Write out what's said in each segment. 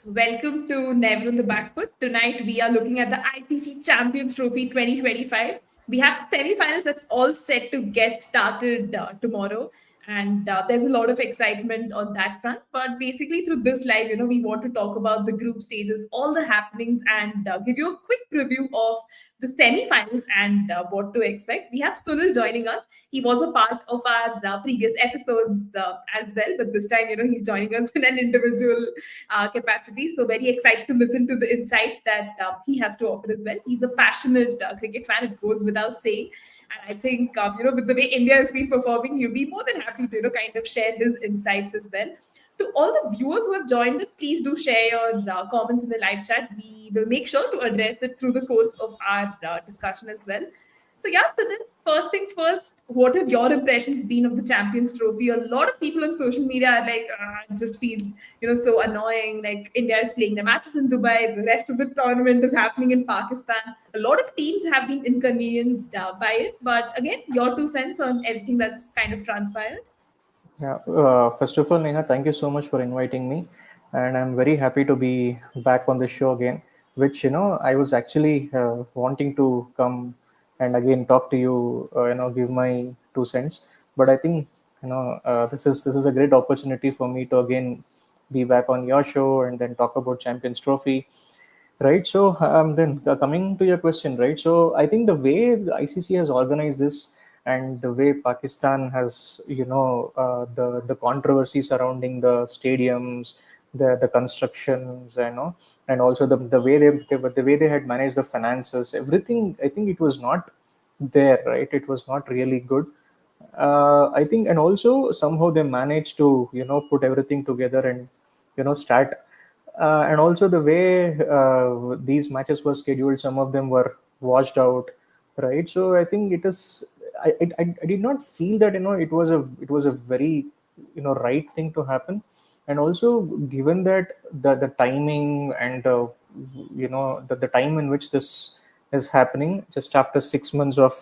viewers, welcome to Never on the Back Foot. Tonight we are looking at the ICC Champions Trophy 2025. We have the semifinals that's all set to get started tomorrow, and there's a lot of excitement on that front. But basically, through this live, we want to talk about the group stages, all the happenings, and give you a quick preview of the semifinals and what to expect. We have Sunil joining us. He was a part of our previous episodes as well, but this time, he's joining us in an individual capacity. So very excited to listen to the insights that he has to offer as well. He's a passionate cricket fan. It goes without saying. And I think, with the way India has been performing, he'll be more than happy to, kind of share his insights as well. To all the viewers who have joined in, please do share your comments in the live chat. We will make sure to address it through the course of our discussion as well. So yeah, so then first things first, what have your impressions been of the Champions Trophy? A lot of people on social media are like, it just feels, so annoying. Like India is playing the matches in Dubai, the rest of the tournament is happening in Pakistan. A lot of teams have been inconvenienced by it. But again, your 2 cents on everything that's kind of transpired. Yeah, first of all, Neha, thank you so much for inviting me. And I'm very happy to be back on the show again, which, I was actually wanting to come and again talk to you, give my 2 cents. But I think, this is a great opportunity for me to again be back on your show and then talk about Champions Trophy. Right. So then coming to your question, right? So I think the way the ICC has organized this and the way Pakistan has, the controversy surrounding the stadiums, the constructions, and also the way the way they had managed the finances, everything. I think it was not there, right? It was not really good. I think, and also somehow they managed to, put everything together and, start and also the way these matches were scheduled, some of them were washed out, right? So I think it is. I did not feel that it was a very right thing to happen, and also given that the timing and the time in which this is happening just after 6 months of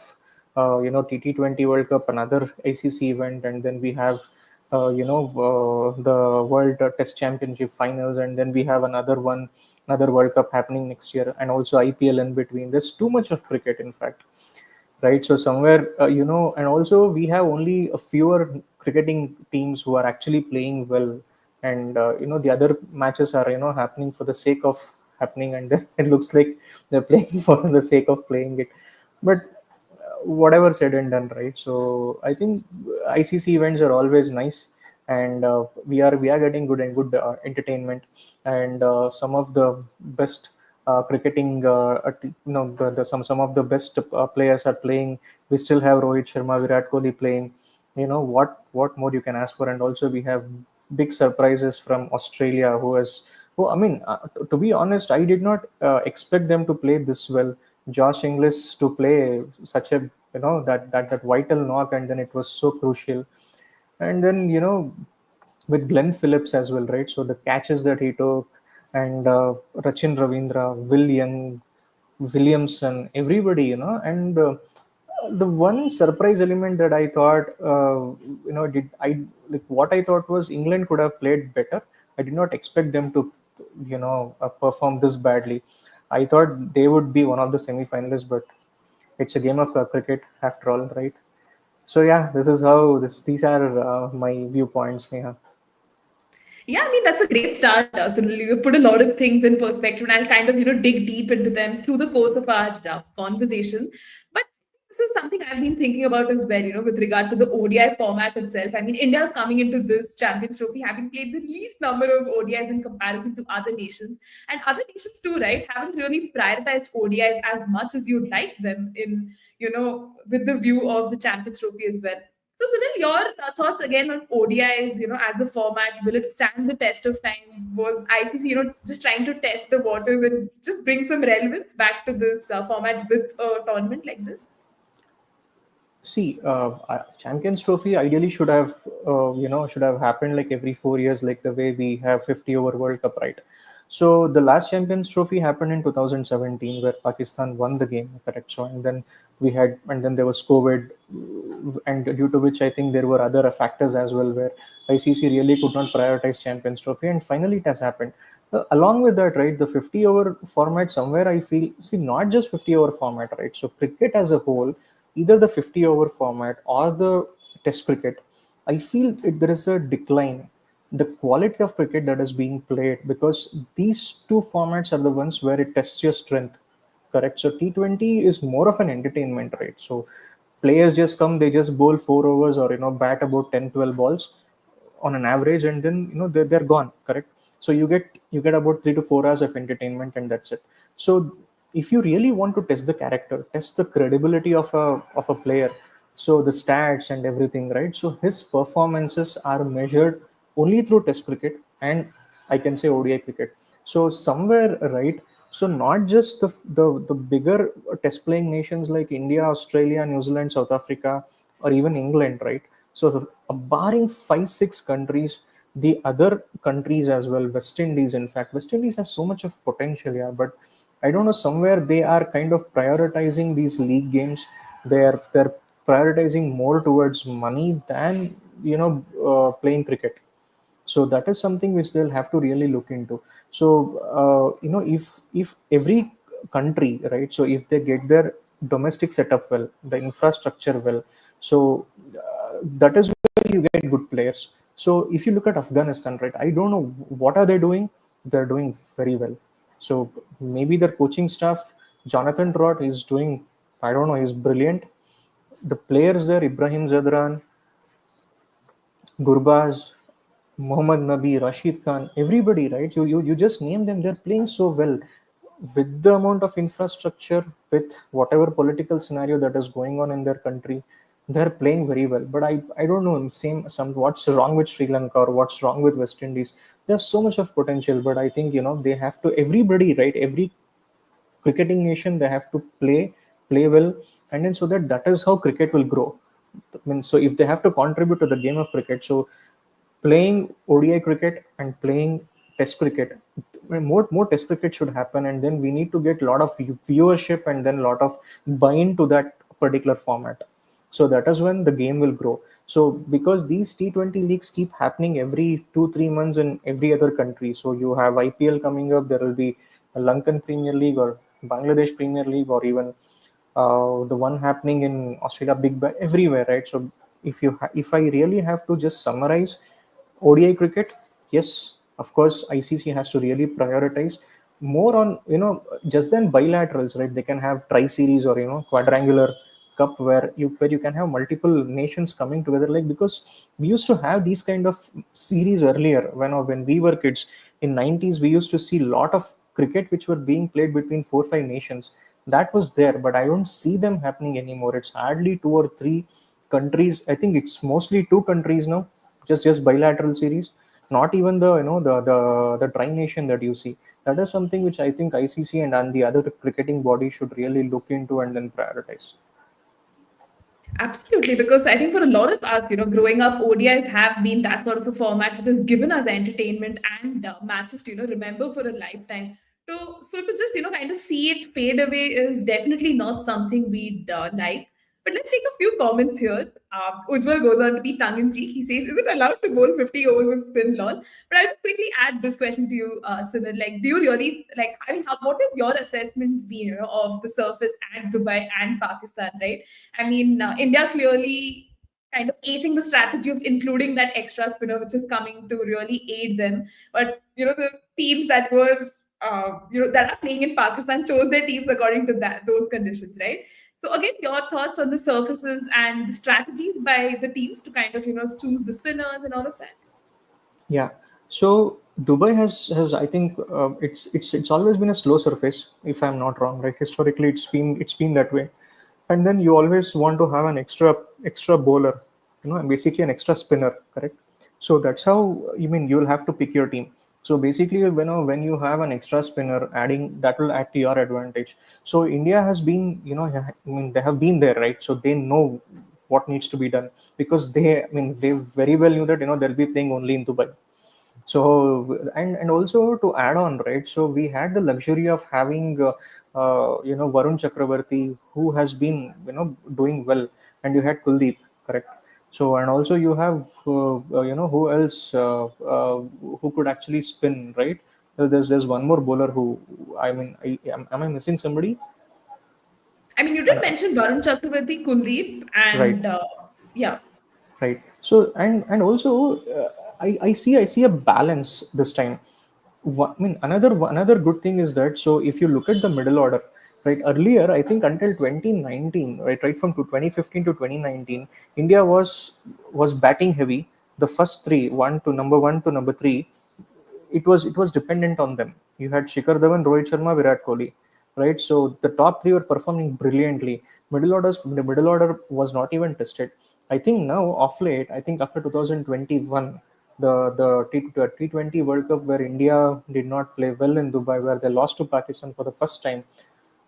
T20 World Cup, another ACC event, and then we have the World Test Championship finals, and then we have another World Cup happening next year, and also IPL in between. There's too much of cricket, in fact, right? So somewhere, and also we have only a fewer cricketing teams who are actually playing well, and the other matches are happening for the sake of happening, and it looks like they're playing for the sake of playing it, but whatever said and done, right? So I think ICC events are always nice, and we are getting good entertainment, and some of the best cricketing, some of the best players are playing. We still have Rohit Sharma, Virat Kohli playing. What more you can ask for? And also we have big surprises from Australia, who I mean, to be honest, I did not expect them to play this well. Josh Inglis to play such a that vital knock, and then it was so crucial. And then with Glenn Phillips as well, right? So the catches that he took, and Rachin Ravindra, Williamson, everybody, and the one surprise element that I thought, did I like what I thought was England could have played better. I did not expect them to, perform this badly. I thought they would be one of the semi-finalists, but it's a game of cricket after all, right? So yeah, this is how these are my viewpoints, Neha. Yeah, I mean, that's a great start, Sunil. You've put a lot of things in perspective, and I'll kind of, dig deep into them through the course of our conversation. But this is something I've been thinking about as well, with regard to the ODI format itself. I mean, India's coming into this Champions Trophy having played the least number of ODIs in comparison to other nations. And other nations too, right, haven't really prioritized ODIs as much as you'd like them in, with the view of the Champions Trophy as well. So, Sunil, your thoughts again on ODIs, as the format, will it stand the test of time? Was ICC, just trying to test the waters and just bring some relevance back to this format with a tournament like this? See, Champions Trophy ideally should have, should have happened like every 4 years, like the way we have 50 over World Cup, right? So the last Champions Trophy happened in 2017, where Pakistan won the game, correct? So and then there was COVID, and due to which I think there were other factors as well, where ICC really could not prioritize Champions Trophy, and finally it has happened. Along with that, right, the 50-over format, somewhere I feel, see, not just 50-over format, right? So cricket as a whole, either the 50-over format or the Test cricket, I feel there is a decline the quality of cricket that is being played, because these two formats are the ones where it tests your strength, correct? So T20 is more of an entertainment, right? So players just come, they just bowl 4 overs, or bat about 10, 12 balls on an average, and then they're gone, correct? So you get about 3 to 4 hours of entertainment, and that's it. So if you really want to test the character, test the credibility of a player, so the stats and everything, right? So his performances are measured only through test cricket, and I can say ODI cricket. So somewhere, right? So not just the bigger test playing nations like India, Australia, New Zealand, South Africa, or even England, right? So barring 5, 6 countries, the other countries as well, West Indies, in fact, West Indies has so much of potential, yeah, but I don't know, somewhere they are kind of prioritizing these league games. They're prioritizing more towards money than playing cricket. So that is something which they'll have to really look into. So if every country, right, so if they get their domestic setup well, the infrastructure well, so that is where you get good players. So if you look at Afghanistan, right, I don't know what are they doing. They're doing very well. So maybe their coaching staff, Jonathan Trott, is doing, I don't know, he's brilliant. The players there, Ibrahim Zadran, Gurbaz, Mohammad Nabi, Rashid Khan, everybody, right? You just name them. They're playing so well with the amount of infrastructure, with whatever political scenario that is going on in their country. They're playing very well. But I don't know, what's wrong with Sri Lanka or what's wrong with West Indies. They have so much of potential, but I think they have to, everybody, right? Every cricketing nation, they have to play well, and then so that is how cricket will grow. I mean, so if they have to contribute to the game of cricket, so playing ODI cricket and playing Test cricket, more Test cricket should happen, and then we need to get a lot of viewership and then a lot of buy-in to that particular format. So that is when the game will grow. So because these T20 leagues keep happening every 2, 3 months in every other country, so you have IPL coming up, there will be a Lankan Premier League or Bangladesh Premier League, or even the one happening in Australia, everywhere, right? So if I really have to just summarize ODI cricket, yes, of course, ICC has to really prioritize more on just than bilaterals, right? They can have tri-series or quadrangular cup, where you can have multiple nations coming together, like, because we used to have these kind of series earlier when we were kids in 90s. We used to see a lot of cricket which were being played between 4, 5 nations. That was there, but I don't see them happening anymore. It's hardly 2 or 3 countries. I think it's mostly 2 countries now, just bilateral series. Not even the tri nation that you see. That is something which I think ICC and the other cricketing body should really look into and then prioritize. Absolutely, because I think for a lot of us, growing up, ODIs have been that sort of a format which has given us entertainment and matches to, remember for a lifetime. So to just, kind of see it fade away is definitely not something we'd like. But let's take a few comments here. Ujjwal goes on to be tongue in cheek. He says, "Is it allowed to bowl 50 overs of spin, lol?" But I'll just quickly add this question to you, Sunil. Like, do you really like? I mean, what have your assessments been, of the surface at Dubai and Pakistan, right? I mean, India clearly kind of acing the strategy of including that extra spinner, which is coming to really aid them. But the teams that were that are playing in Pakistan chose their teams according to those conditions, right? So again, your thoughts on the surfaces and the strategies by the teams to kind of choose the spinners and all of that. Yeah. So Dubai has I think it's always been a slow surface, if I'm not wrong, right? Historically, it's been that way, and then you always want to have an extra bowler, and basically an extra spinner, correct? So that's how, you mean, you'll have to pick your team. So basically, when you have an extra spinner, adding that will add to your advantage. So India has been, I mean, they have been there, right? So they know what needs to be done, because they very well knew that they'll be playing only in Dubai. So and also to add on, right, so we had the luxury of having Varun Chakravarti, who has been doing well, and you had Kuldeep, correct? So and also you have who else who could actually spin, right? There's one more bowler who, I mean, am I missing somebody? I mean, you did mention Varun Chakravarti, Kuldeep, Right. and yeah. Right. So and also I see a balance this time. I mean, another good thing is that, so if you look at the middle order, right, earlier, I think until 2019, right from 2015 to 2019, India was batting heavy. The first three, one to number three, it was dependent on them. You had Shikhar Dhawan, Rohit Sharma, Virat Kohli, right? So the top three were performing brilliantly. The middle order was not even tested. I think now, off late, I think after 2021, the T20 World Cup, where India did not play well in Dubai, where they lost to Pakistan for the first time,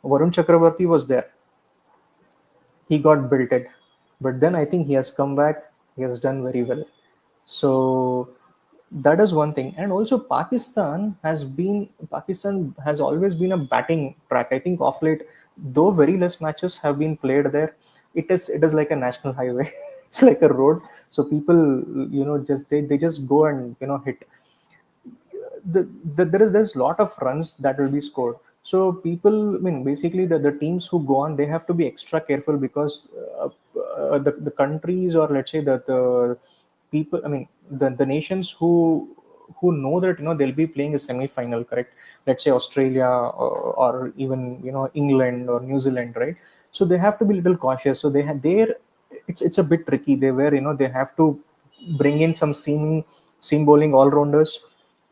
Varun Chakravarti was there. He got belted, but then I think he has come back. He has done very well. So that is one thing. And also Pakistan has always been a batting track. I think off late, though very less matches have been played there, it is like a national highway. It's like a road. So people, just they just go and hit. There's a lot of runs that will be scored. So people, I mean, basically the teams who go on, they have to be extra careful, because the countries, or let's say the people, I mean, the nations who know that they'll be playing a semi-final, correct? Let's say Australia, or even England or New Zealand, right? So they have to be a little cautious. So they have there, it's a bit tricky. They have to bring in some seam bowling all rounders,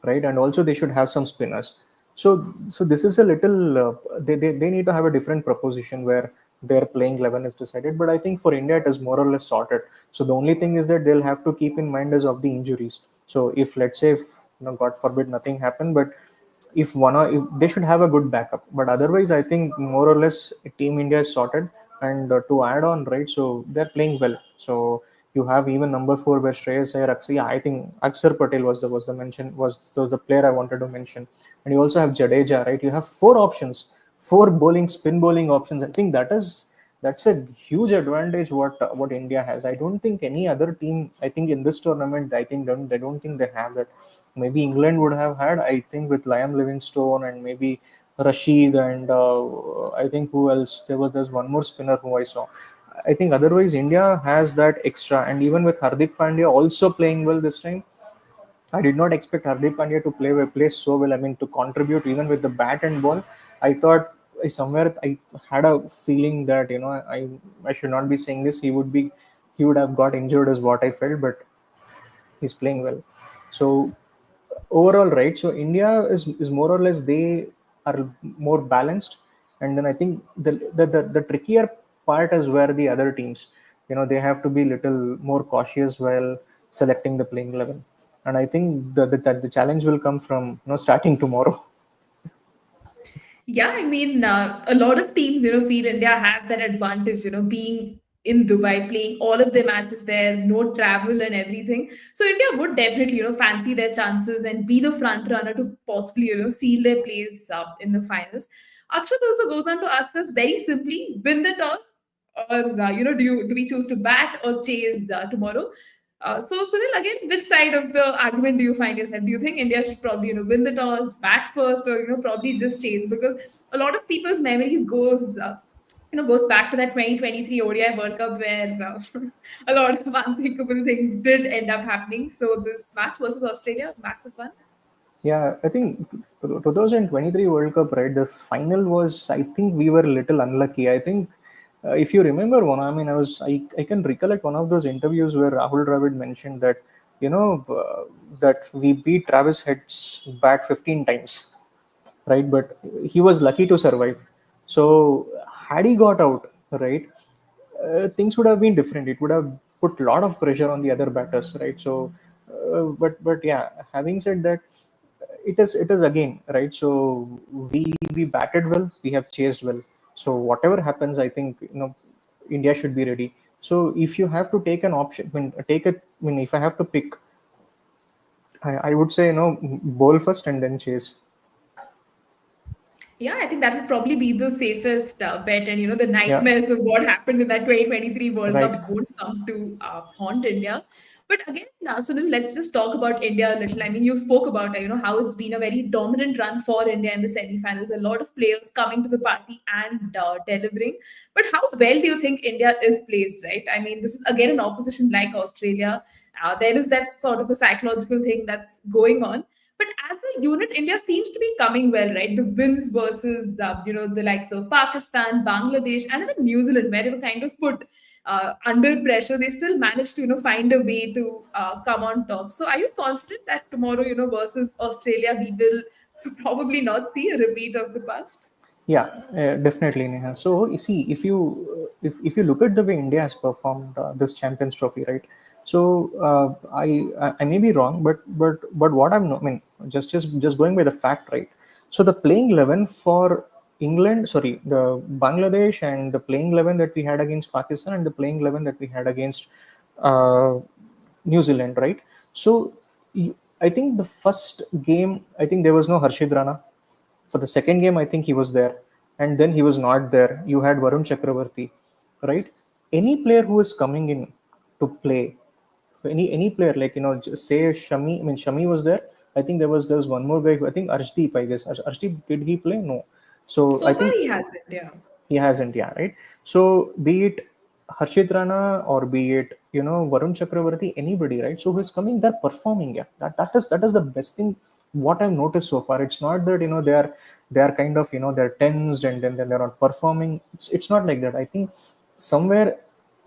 right? And also they should have some spinners. So this is a little they need to have a different proposition where their playing 11 is decided. But I think for India it is more or less sorted. So the only thing is that they'll have to keep in mind is of the injuries. So if, let's say, if, God forbid, nothing happened, but if they should have a good backup. But otherwise, I think more or less Team India is sorted. And to add on, right, so they're playing well. So you have even number four, where Shreyas Iyer, Akshay, I think Akshar Patel was the player I wanted to mention. And you also have Jadeja, right? You have four options, four spin bowling options. I think that's a huge advantage what India has. I don't think any other team, I think in this tournament, I don't think they have that. Maybe England would have had, I think, with Liam Livingstone and maybe Rashid, and I think who else? There's one more spinner who I saw. I think otherwise India has that extra, and even with Hardik Pandya also playing well this time, I did not expect Hardik Pandya to play so well. I mean, to contribute even with the bat and ball. I thought, somewhere I had a feeling that I should not be saying this. He would have got injured, is what I felt, but he's playing well. So overall, right, so India is more or less, they are more balanced. And then I think the trickier part is where the other teams, they have to be little more cautious while selecting the playing 11. And I think the challenge will come from starting tomorrow. Yeah, I mean, a lot of teams, feel India has that advantage, being in Dubai, playing all of their matches there, no travel and everything. So India would definitely, fancy their chances and be the front runner to possibly, seal their place in the finals. Akshat also goes on to ask us very simply: win the toss, or do we choose to bat or chase tomorrow? So Sunil, again, which side of the argument do you find yourself? Do you think India should probably win the toss, bat first, or probably just chase? Because a lot of people's memories goes back to that 2023 ODI World Cup, where a lot of unthinkable things did end up happening. So this match versus Australia, massive one. Yeah, I think 2023 World Cup, right? The final was, I think we were a little unlucky. I think if you remember one, I mean, I can recollect one of those interviews where Rahul Dravid mentioned that, that we beat Travis Head's bat 15 times, right? But he was lucky to survive. So had he got out, right, things would have been different. It would have put a lot of pressure on the other batters, right? So, but yeah, having said that, it is again, right. So we batted well, we have chased well. So whatever happens, I think India should be ready. So if you have to take an option, if I have to pick, I would say, bowl first and then chase. Yeah, I think that would probably be the safest bet. And, the Yeah, nightmares of what happened in that 2023 World right. Cup won't come to haunt India. But again, Sunil, let's just talk about India a little. I mean, you spoke about, how it's been a very dominant run for India in the semifinals. A lot of players coming to the party and delivering. But how well do you think India is placed, right? I mean, this is again an opposition like Australia. There is that sort of a psychological thing that's going on. But as a unit, India seems to be coming well, right? The wins versus, the likes of Pakistan, Bangladesh, and even New Zealand, where they were kind of put under pressure, they still managed to, find a way to come on top. So are you confident that tomorrow, versus Australia, we will probably not see a repeat of the past? Yeah, definitely, Neha. So you see, if you look at the way India has performed this Champions Trophy, right? So I may be wrong, but what I mean, just going by the fact, right? So the playing 11 for England, sorry, the Bangladesh, and the playing 11 that we had against Pakistan, and the playing 11 that we had against uh, New Zealand, right? So I think the first game, I think there was no Harshid Rana. For the second game, I think he was there, and then he was not there. You had Varun Chakravarti, right? Any player who is coming in to play, any player, like, just say Shami. I mean, Shami was there. I think there was one more guy who, I think, Arshdeep. I guess Arshdeep, did he play? No. So I So far, think he hasn't, yeah. he hasn't, yeah, right? So be it Harshit Rana or be it, Varun Chakravarti, anybody, right? So who's coming, they're performing, yeah. That is the best thing what I've noticed so far. It's not that, they are kind of, they're tensed, and then they're not performing. It's not like that. I think somewhere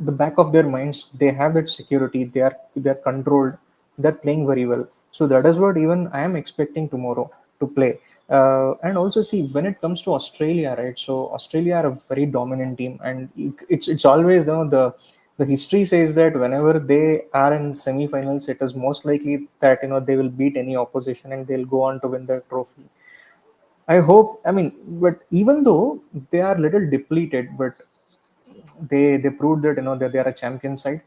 the back of their minds, they have that security. They're controlled. They're playing very well. So that is what even I am expecting tomorrow to play. And also, see, when it comes to Australia, right? So Australia are a very dominant team, and it's always, the history says that whenever they are in semifinals, it is most likely that, they will beat any opposition and they'll go on to win the trophy. I hope. I mean, but even though they are little depleted, but they proved that, that they are a champion side.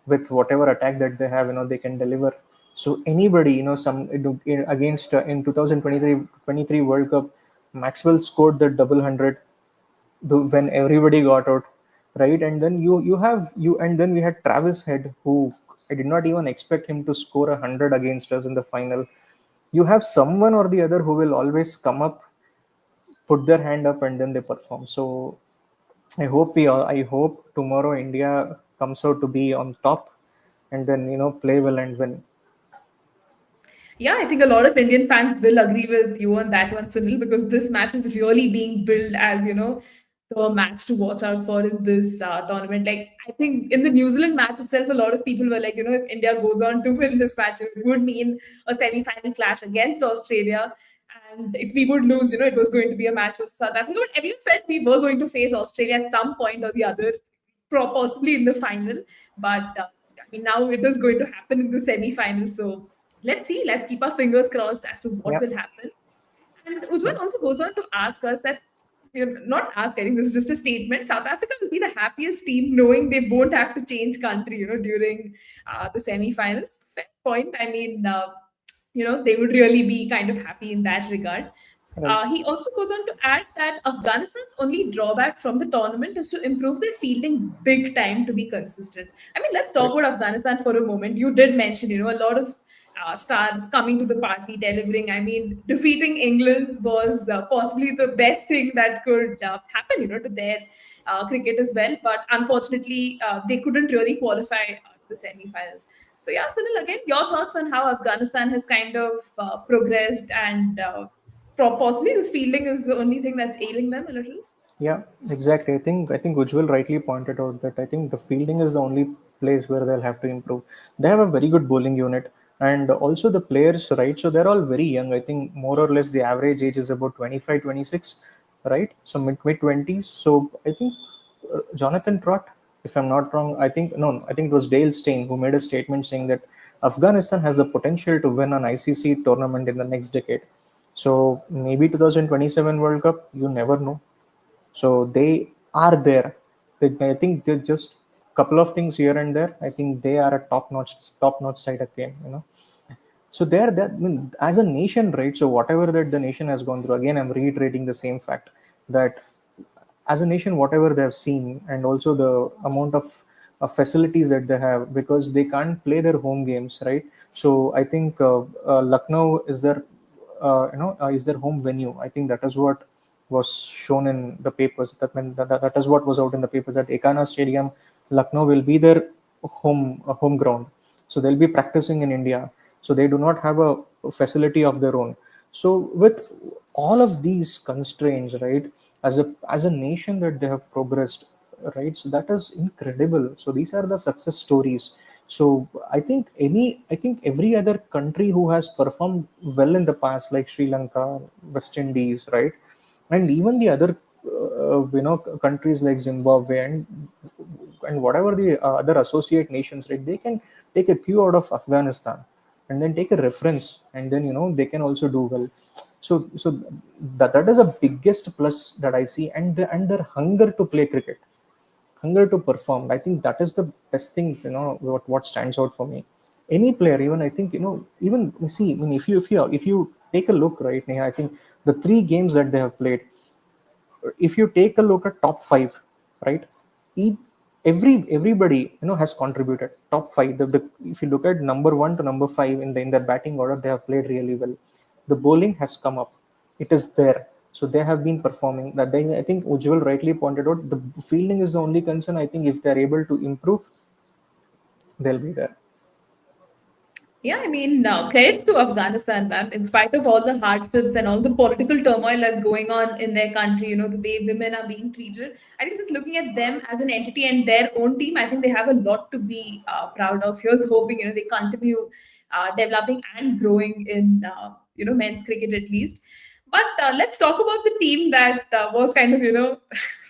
With whatever attack that they have, they can deliver. So anybody, against, in 2023 World Cup, Maxwell scored the double hundred, when everybody got out, right? And then and then we had Travis Head, who I did not even expect him to score 100 against us in the final. You have someone or the other who will always come up, put their hand up, and then they perform. So I hope tomorrow India comes out to be on top, and then, play well and win. Yeah, I think a lot of Indian fans will agree with you on that one, Sunil, because this match is really being billed as, the match to watch out for in this tournament. Like, I think in the New Zealand match itself, a lot of people were like, if India goes on to win this match, it would mean a semi-final clash against Australia. And if we would lose, it was going to be a match with South Africa. But everyone felt we were going to face Australia at some point or the other, possibly in the final. But I mean, now it is going to happen in the semi-final. So let's see. Let's keep our fingers crossed as to what Yeah, will happen. And Ujjwal yeah, also goes on to ask us that, not ask, I think this is just a statement. South Africa will be the happiest team knowing they won't have to change country, during the semi-finals. Fair point. I mean, they would really be kind of happy in that regard. right. He also goes on to add that Afghanistan's only drawback from the tournament is to improve their fielding big time to be consistent. I mean, let's talk Right. about Afghanistan for a moment. You did mention, a lot of stars coming to the party, delivering. I mean, defeating England was possibly the best thing that could happen, to their cricket as well. But unfortunately, they couldn't really qualify to the semi-finals. So yeah, Sunil, again, your thoughts on how Afghanistan has kind of progressed and possibly this fielding is the only thing that's ailing them a little. Yeah, exactly. I think Ujjwal rightly pointed out that I think the fielding is the only place where they'll have to improve. They have a very good bowling unit, and also the players, right? So they're all very young. I think more or less the average age is about 25, 26, right? So mid 20s. So I think Jonathan Trott, if I'm not wrong, I think it was Dale Steyn who made a statement saying that Afghanistan has the potential to win an ICC tournament in the next decade. So maybe 2027 World Cup, you never know. So they are there. I think they're just couple of things here and there. I think they are a top notch side again. So I mean, as a nation, right? So whatever that the nation has gone through, again, I'm reiterating the same fact that as a nation, whatever they have seen, and also the amount of facilities that they have, because they can't play their home games, right? So I think Lucknow is is their home venue. I think that is what was shown in the papers. That is what was out in the papers, that Ekana Stadium, Lucknow will be their home ground. So they'll be practicing in India. So they do not have a facility of their own. So with all of these constraints, right, as a nation that they have progressed, right? So that is incredible. So these are the success stories. So I think every other country who has performed well in the past, like Sri Lanka, West Indies, right, and even the other countries like Zimbabwe and whatever the other associate nations, right, they can take a cue out of Afghanistan and then take a reference, and then they can also do well. So that is the biggest plus that I see, and their hunger to play cricket, hunger to perform. I think that is the best thing, what stands out for me. Any player, even I think, even see, I mean, if you take a look, right, Neha, I think the three games that they have played, if you take a look at top five, right, each, everybody has contributed. Top five, if you look at number one to number five in their batting order, they have played really well. The bowling has come up, it is there. So they have been performing. That I think Ujjwal rightly pointed out. The fielding is the only concern. I think if they're able to improve, they'll be there. Yeah, I mean, credits to Afghanistan, man. In spite of all the hardships and all the political turmoil that's going on in their country, the way women are being treated, I think just looking at them as an entity and their own team, I think they have a lot to be proud of. Here's hoping, they continue developing and growing in, men's cricket at least. But let's talk about the team that was kind of,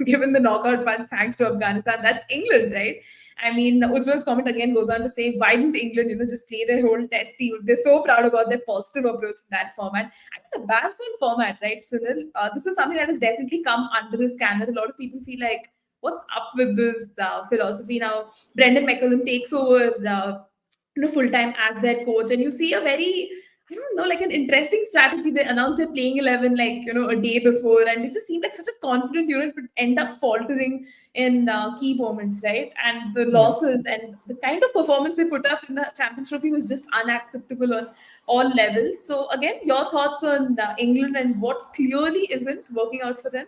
given the knockout punch thanks to Afghanistan. That's England, right? I mean, Ujjwal's comment again goes on to say, why didn't England, just play their whole test team? They're so proud about their positive approach in that format. I think the batsman format, right, Sunil, this is something that has definitely come under the scanner. A lot of people feel like, what's up with this philosophy now? Brendan McCullum takes over, full time as their coach, and you see a very, I don't know, like an interesting strategy. They announced they're playing 11 like a day before, and it just seemed like such a confident unit, but end up faltering in key moments, right? And the Yeah. losses and the kind of performance they put up in the Champions Trophy was just unacceptable on all levels. So again, your thoughts on England and what clearly isn't working out for them?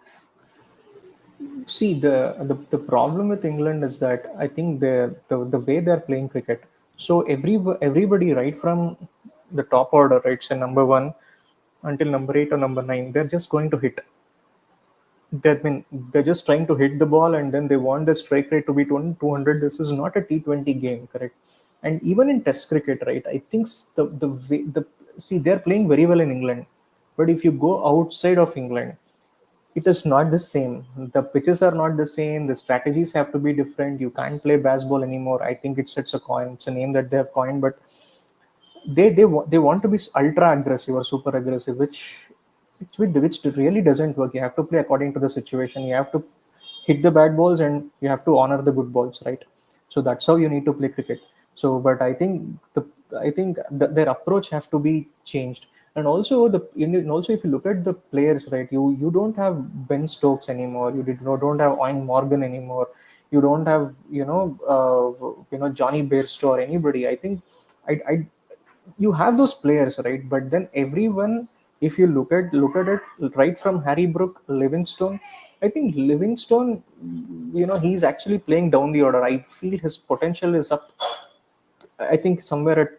See, the problem with England is that I think the way they're playing cricket. So everybody, right from the top order, right, so number one until number eight or number nine, they're just going to hit. They're just trying to hit the ball, and then they want the strike rate to be 200. This is not a T20 game, correct? And even in Test cricket, right, I think the way the see, they're playing very well in England, but if you go outside of England, it is not the same. The pitches are not the same. The strategies have to be different. You can't play baseball anymore. I think it's a coin. It's a name that they have coined, but they want to be ultra aggressive or super aggressive, which really doesn't work. You have to play according to the situation. You have to hit the bad balls, and you have to honor the good balls, right? So that's how you need to play cricket. So, but I think their approach have to be changed. And also and also if you look at the players, right, you don't have Ben Stokes anymore. Don't have Owen Morgan anymore. You don't have Johnny Bairstow or anybody. I think I you have those players, right? But then everyone, if you look at it, right from Harry Brook, Livingstone, I think Livingstone, he's actually playing down the order. I feel his potential is up. I think somewhere at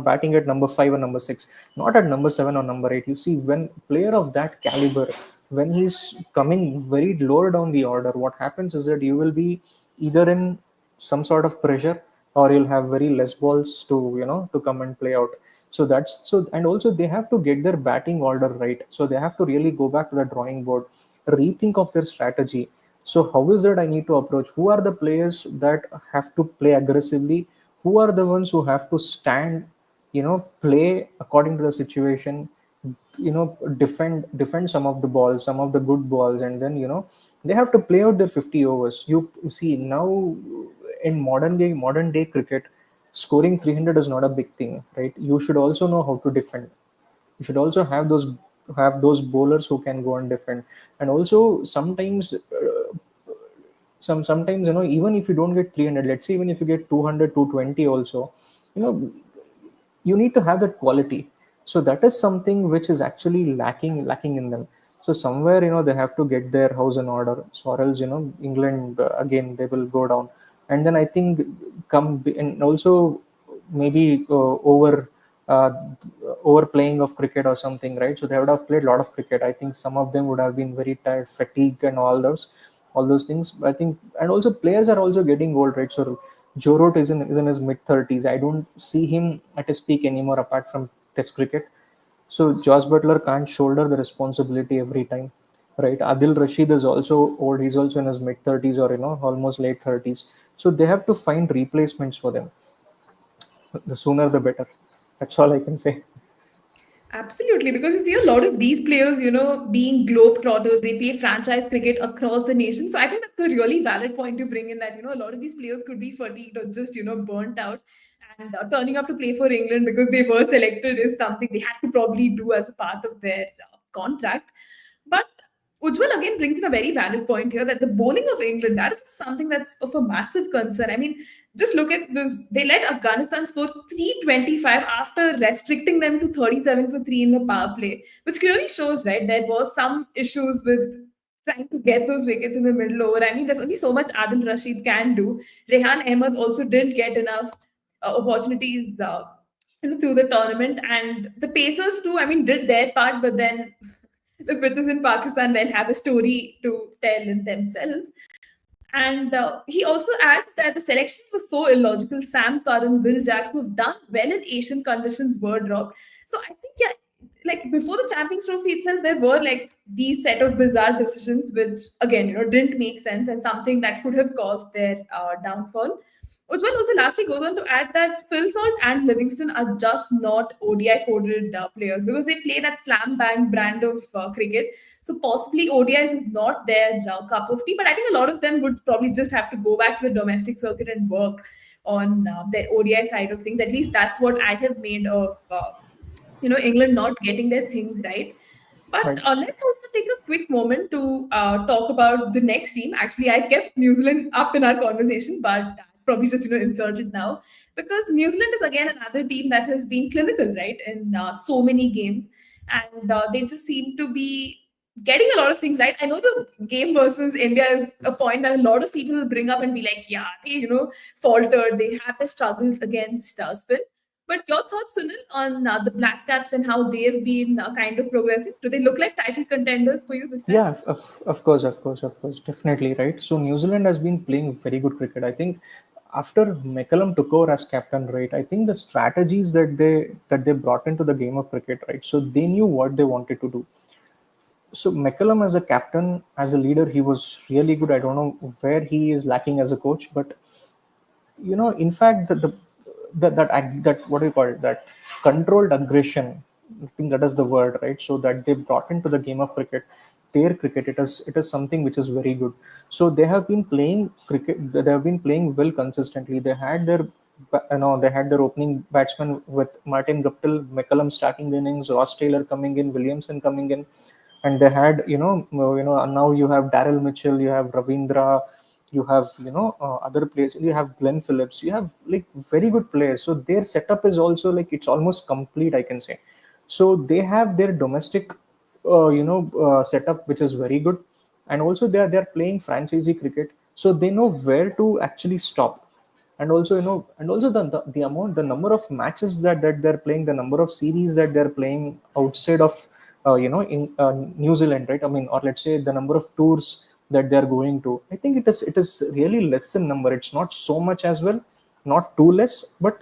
batting at number five or number six, not at number seven or number eight. You see, when player of that caliber, when he's coming very lower down the order, what happens is that you will be either in some sort of pressure, or you'll have very less balls to come and play out. So and also they have to get their batting order right. So they have to really go back to the drawing board, rethink of their strategy. So how is that I need to approach? Who are the players that have to play aggressively? Who are the ones who have to stand, play according to the situation, defend some of the balls, some of the good balls, and then they have to play out their 50 overs. You see now in modern day cricket, Scoring 300 is not a big thing, right? You should also know how to defend. You should also have those bowlers who can go and defend. And also sometimes sometimes, even if you don't get 300, let's say even if you get 200, 220 also, you know you need to have that quality. So that is something which is actually lacking in them. So somewhere, they have to get their house in order, so or else, England, again, they will go down. And then I think and also maybe uh, overplaying of cricket or something, right? So they would have played a lot of cricket. I think some of them would have been very tired, fatigue, and all those things. I think, and also players are also getting old, right? So Joe Root is in his mid 30s. I don't see him at his peak anymore, apart from Test cricket. So Josh Butler can't shoulder the responsibility every time, right? Adil Rashid is also old. He's also in his mid 30s, or almost late 30s. So they have to find replacements for them. The sooner the better. That's all I can say. Absolutely, because you see a lot of these players, being globetrotters, they play franchise cricket across the nation. So I think that's a really valid point to bring in, that, a lot of these players could be fatigued or just, burnt out. And turning up to play for England because they were selected is something they had to probably do as a part of their contract. But Ujjwal again brings in a very valid point here, that the bowling of England, that is something that's of a massive concern. I mean, just look at this. They let Afghanistan score 325 after restricting them to 37 for 3 in the power play, which clearly shows, right, there was some issues with trying to get those wickets in the middle over. I mean, there's only so much Adil Rashid can do. Rehan Ahmed also didn't get enough opportunities through the tournament. And the Pacers, too, I mean, did their part, but then the pitches in Pakistan will have a story to tell in themselves. And he also adds that the selections were so illogical. Sam Curran, Will Jackson, who've done well in Asian conditions, were dropped. So I think, yeah, like before the Champions Trophy itself, there were like these set of bizarre decisions, which again, didn't make sense, and something that could have caused their downfall. Ujjwal also lastly goes on to add that Phil Salt and Livingston are just not ODI coded players, because they play that slam bang brand of cricket. So possibly ODIs is not their cup of tea, but I think a lot of them would probably just have to go back to the domestic circuit and work on their ODI side of things. At least that's what I have made of England not getting their things right. But Right. let's also take a quick moment to talk about the next team. Actually, I kept New Zealand up in our conversation, but probably just insert it now, because New Zealand is again another team that has been clinical, right, in so many games, and they just seem to be getting a lot of things right. I know the game versus India is a point that a lot of people will bring up and be like, yeah, they faltered. They have their struggles against spin. But your thoughts, Sunil, on the Black Caps and how they've been kind of progressing? Do they look like title contenders for you this time? Yeah, of course, definitely, right? So New Zealand has been playing very good cricket. I think after McCallum took over as captain, right? I think the strategies that they brought into the game of cricket, right? So they knew what they wanted to do. So McCallum as a captain, as a leader, he was really good. I don't know where he is lacking as a coach, but in fact, that what do you call it, that controlled aggression, I think that is the word, right? So that they brought into the game of cricket, their cricket, it is something which is very good. So they have been playing cricket, they have been playing well consistently. They had their opening batsman with Martin Guptill, McCallum starting the innings, Ross Taylor coming in, Williamson coming in, and they had, now you have Daryl Mitchell, you have Ravindra, you have, other players, you have Glenn Phillips, you have like very good players. So their setup is also like, it's almost complete, I can say. So they have their domestic setup, which is very good. And also they're playing franchisee cricket, so they know where to actually stop. And also, the amount, the number of matches that they're playing, the number of series that they're playing outside of in New Zealand, right? I mean, or let's say the number of tours that they're going to, I think it is really less in number. It's not so much as well, not too less, but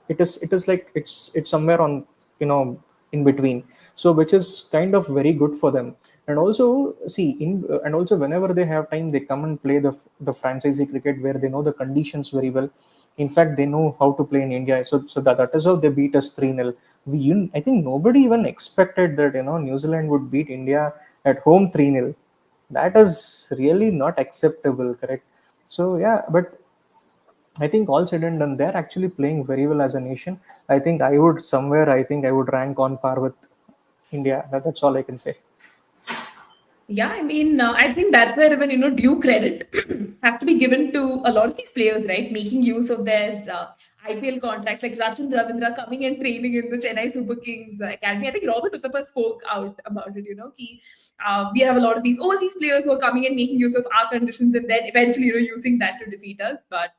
it is like it's somewhere on, in between. So which is kind of very good for them. And also see, and also whenever they have time, they come and play the franchisee cricket, where they know the conditions very well. In fact, they know how to play in India. So that is how they beat us 3-0. I think nobody even expected that, New Zealand would beat India at home 3-0. That is really not acceptable, correct? So yeah, but I think all said and done, they're actually playing very well as a nation. I think I would somewhere, I think I would rank on par with India. That's all I can say. Yeah, I mean, I think that's where even due credit has to be given to a lot of these players, right? Making use of their IPL contracts, like Rachin Ravindra coming and training in the Chennai Super Kings academy. I think Robert Uthappa spoke out about it. We have a lot of these overseas players who are coming and making use of our conditions, and then eventually using that to defeat us. But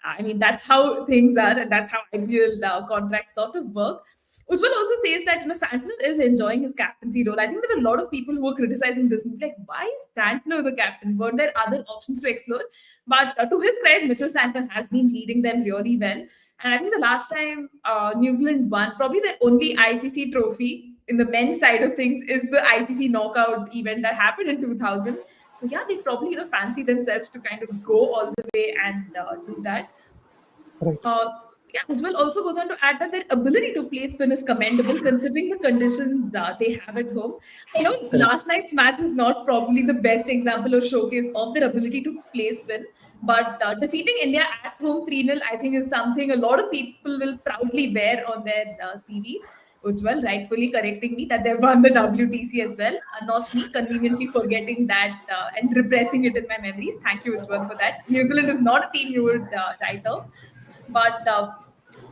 I mean, that's how things are, and that's how IPL contracts sort of work. Ujjwal also says that Santner is enjoying his captaincy role. I think there are a lot of people who are criticizing this move, like why is Santner the captain? Weren't there other options to explore? But to his credit, Mitchell Santner has been leading them really well. And I think the last time New Zealand won, probably the only ICC trophy in the men's side of things is the ICC knockout event that happened in 2000. So yeah, they probably fancy themselves to kind of go all the way and do that. Right. Uh, yeah, Ujjwal also goes on to add that their ability to play spin is commendable considering the conditions they have at home. I know Correct. last night's match is not probably the best example or showcase of their ability to play spin, but defeating India at home 3-0, I think, is something a lot of people will proudly wear on their CV. Ujjwal rightfully correcting me that they won the WTC as well. Not me conveniently forgetting that and repressing it in my memories. Thank you, Ujjwal, for that. New Zealand is not a team you would write off. But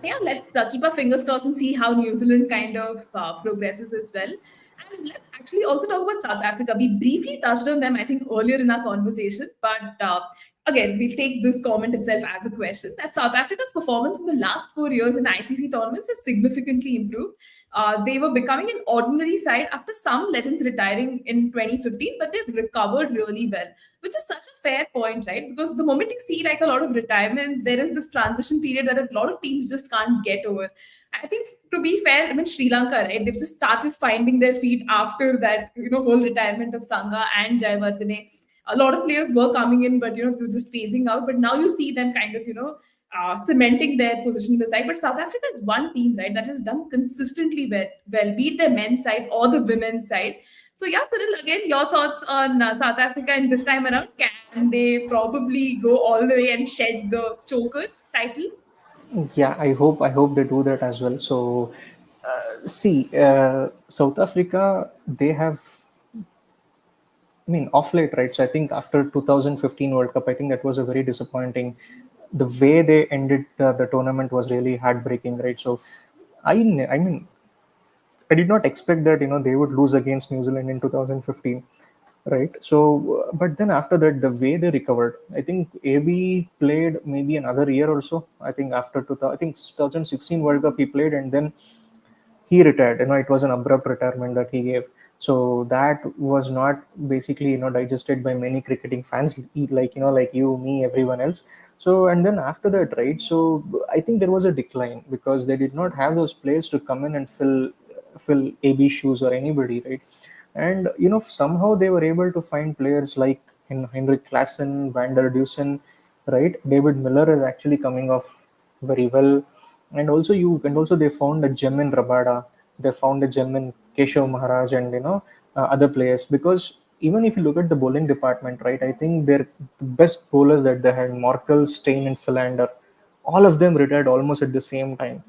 yeah, let's keep our fingers crossed and see how New Zealand kind of progresses as well. And let's actually also talk about South Africa. We briefly touched on them, I think, earlier in our conversation. But again, we'll take this comment itself as a question that South Africa's performance in the last 4 years in ICC tournaments has significantly improved. They were becoming an ordinary side after some legends retiring in 2015, but they've recovered really well, which is such a fair point, right? Because the moment you see like a lot of retirements, there is this transition period that a lot of teams just can't get over. I think, to be fair, I mean, Sri Lanka, right? They've just started finding their feet after that, whole retirement of Sangha and Jayawardene. A lot of players were coming in, but they're just phasing out. But now you see them kind of, cementing their position in the side. But South Africa is one team, right, that has done consistently well, be it the men's side or the women's side. So yeah, Cyril, again, your thoughts on South Africa and this time around? Can they probably go all the way and shed the chokers title? Yeah, I hope they do that as well. So, see, South Africa, they have, I mean, off late, right? So I think after 2015 World Cup, I think that was a very disappointing. The way they ended the tournament was really heartbreaking, right? So I mean, I did not expect that they would lose against New Zealand in 2015, right? So, but then after that, the way they recovered, I think AB played maybe another year or so. I think after 2000, I think 2016 World Cup he played, and then he retired. It was an abrupt retirement that he gave. So that was not basically digested by many cricketing fans, like like you, me, everyone else. So and then after that, right? So I think there was a decline because they did not have those players to come in and fill AB shoes or anybody, right? And somehow they were able to find players like Henrik Klassen, Van der Dusen, right? David Miller is actually coming off very well, and also they found a gem in Rabada. They found a gem in Keshav Maharaj and other players, because even if you look at the bowling department, right? I think they're the best bowlers that they had, Markel, Steyn, and Philander. All of them retired almost at the same time,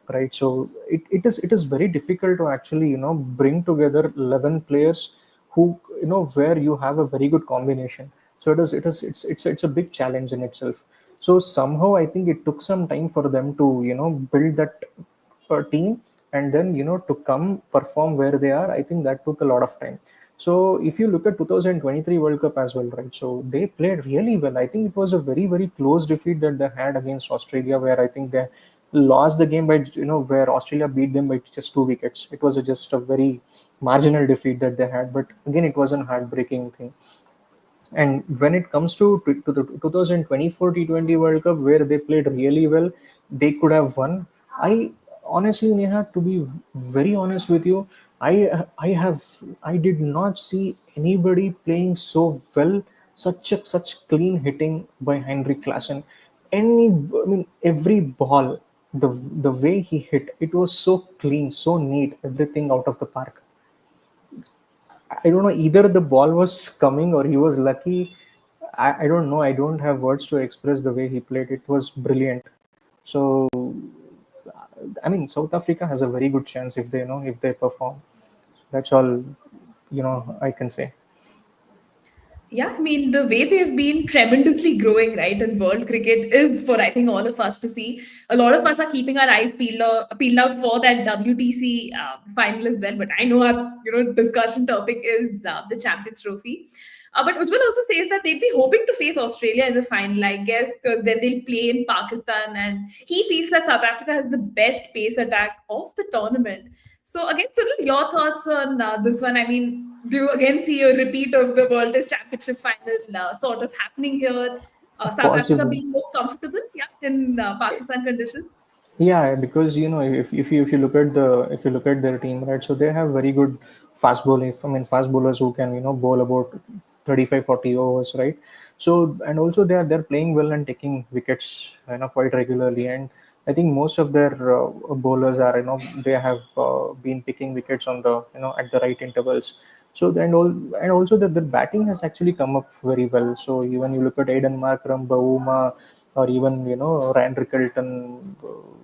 right? So it is very difficult to actually bring together 11 players who where you have a very good combination. So it's a big challenge in itself. So somehow I think it took some time for them to build that team, and then to come perform where they are. I think that took a lot of time. So if you look at 2023 World Cup as well, right? So they played really well. I think it was a very, very close defeat that they had against Australia, where I think they lost the game by where Australia beat them by just 2 wickets. It was just a very marginal defeat that they had, but again, it was a heartbreaking thing. And when it comes to the 2024 T20 World Cup, where they played really well, they could have won. I honestly, Neha, to be very honest with you, I did not see anybody playing so well, such clean hitting by Henrik Klassen. I mean, every ball, the way he hit, it was so clean, so neat, everything out of the park. I don't know, either the ball was coming or he was lucky. I don't know. I don't have words to express the way he played. It was brilliant. So I mean, South Africa has a very good chance if they if they perform. That's all I can say. Yeah, I mean, the way they've been tremendously growing, right, in world cricket is for, I think, all of us to see. A lot of us are keeping our eyes peeled out for that WTC final as well. But I know our, discussion topic is the Champions Trophy. But Ujjwal also says that they'd be hoping to face Australia in the final, I guess, because then they'll play in Pakistan. And he feels that South Africa has the best pace attack of the tournament. So again, Sunil, your thoughts on this one? I mean, do you again see a repeat of the World Test Championship final sort of happening here? South Africa Possibly. being more comfortable, yeah, in Pakistan conditions. Yeah, because if you look at their team, right, so they have very good fast bowling. I mean, fast bowlers who can bowl about 35, 40 overs, right? So and also they're playing well and taking wickets quite regularly. And I think most of their bowlers are they have been picking wickets on the at the right intervals. So and also that the batting has actually come up very well. So even you look at Aiden Markram, Bauma, or even Rand Rickelton,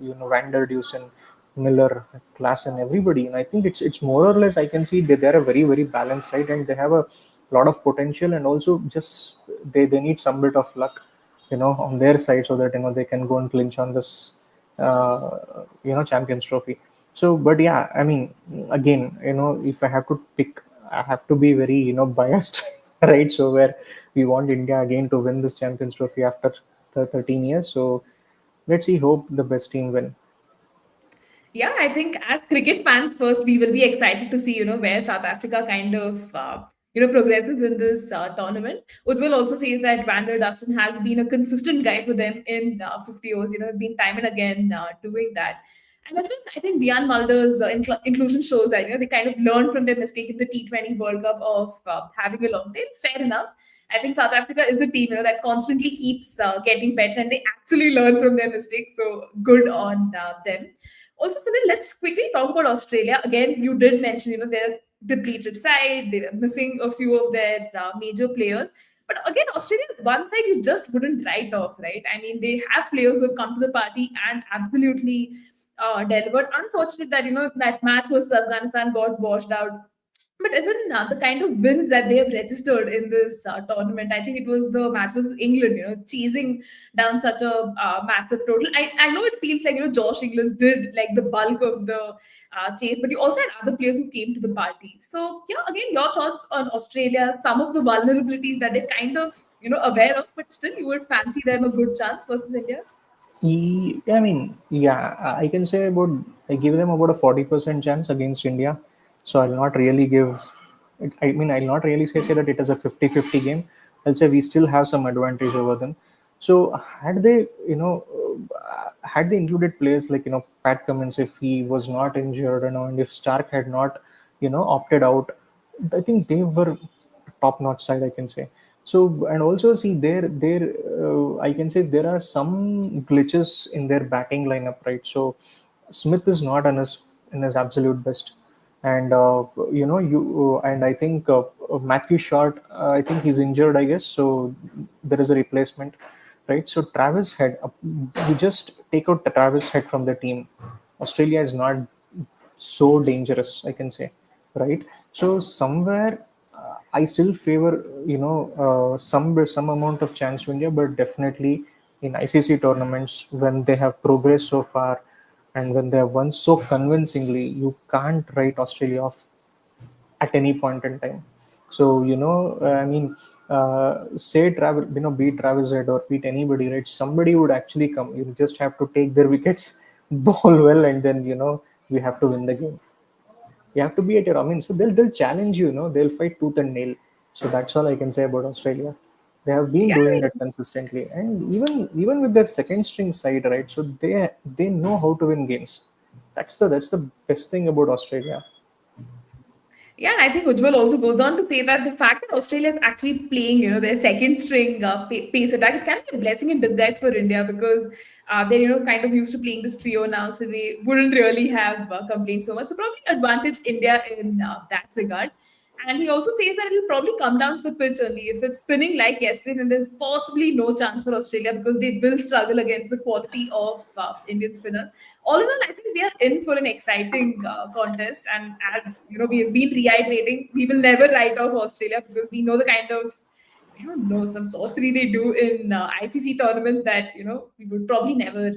Vander Dusen, Miller, Klassen, everybody. And I think it's more or less I can see that they're a very very balanced side and they have a lot of potential and also just they need some bit of luck, on their side so that they can go and clinch on this Champions Trophy. So, but yeah, I mean, again, if I have to pick, I have to be very biased, right? So where we want India again to win this Champions Trophy after the 13 years. So let's see, hope the best team win. Yeah, I think as cricket fans, first we will be excited to see, where South Africa kind of, progresses in this tournament. Ujjwal also says that Vander Dussen has been a consistent guy for them in 50 overs. Has been time and again doing that. And then I think Dion Mulder's inclusion shows that they kind of learned from their mistake in the T20 World Cup of having a long tail. Fair enough. I think South Africa is the team that constantly keeps getting better, and they actually learn from their mistakes. So good on them. Also, Sunil, let's quickly talk about Australia. Again, you did mention, their depleted side, they're missing a few of their major players. But again, Australia is one side you just wouldn't write off, right? I mean, they have players who have come to the party and absolutely delivered. Unfortunate that, that match was Afghanistan got washed out, but even the kind of wins that they have registered in this tournament, I think it was the match versus England, chasing down such a massive total. I know it feels like, Josh Inglis did like the bulk of the chase, but you also had other players who came to the party. So, again, your thoughts on Australia, some of the vulnerabilities that they're kind of, aware of, but still you would fancy them a good chance versus India? I mean, yeah, I can say about I give them about a 40% chance against India. So I'll not really give. I mean, I'll not really say that it is a 50-50 game. I'll say we still have some advantage over them. So had they included players like Pat Cummins, if he was not injured, and if Stark had not opted out, I think they were top notch side, I can say. So and also see there I can say there are some glitches in their batting lineup, right? So Smith is not in his absolute best, and you and I think Matthew Short, I think he's injured, I guess. So there is a replacement, right? So Travis Head, you just take out Travis Head from the team, Australia is not so dangerous, I can say, right? So somewhere I still favor some amount of chance to India, but definitely in ICC tournaments when they have progressed so far and when they have won so convincingly, you can't write Australia off at any point in time. So I mean, say Travis, beat Travis Head or beat anybody, right? Somebody would actually come. You just have to take their wickets, bowl well, and then we have to win the game. You have to be at your. I mean, so they'll challenge you. They'll fight tooth and nail. So that's all I can say about Australia. They have been Yeah, I doing mean, that consistently, and even with their second string side, right? So they know how to win games. That's the best thing about Australia. yeah, and I think Ujjwal also goes on to say that the fact that Australia is actually playing, their second string pace attack, it can be a blessing in disguise for India because they're, kind of used to playing this trio now, so they wouldn't really have complained so much. So probably advantage India in that regard. And he also says that it'll probably come down to the pitch only. If it's spinning like yesterday, then there's possibly no chance for Australia because they will struggle against the quality of Indian spinners. All in all, I think we are in for an exciting contest. And as you know, we have been reiterating, we will never write off Australia because we know the kind of, I don't know, some sorcery they do in ICC tournaments that we would probably never.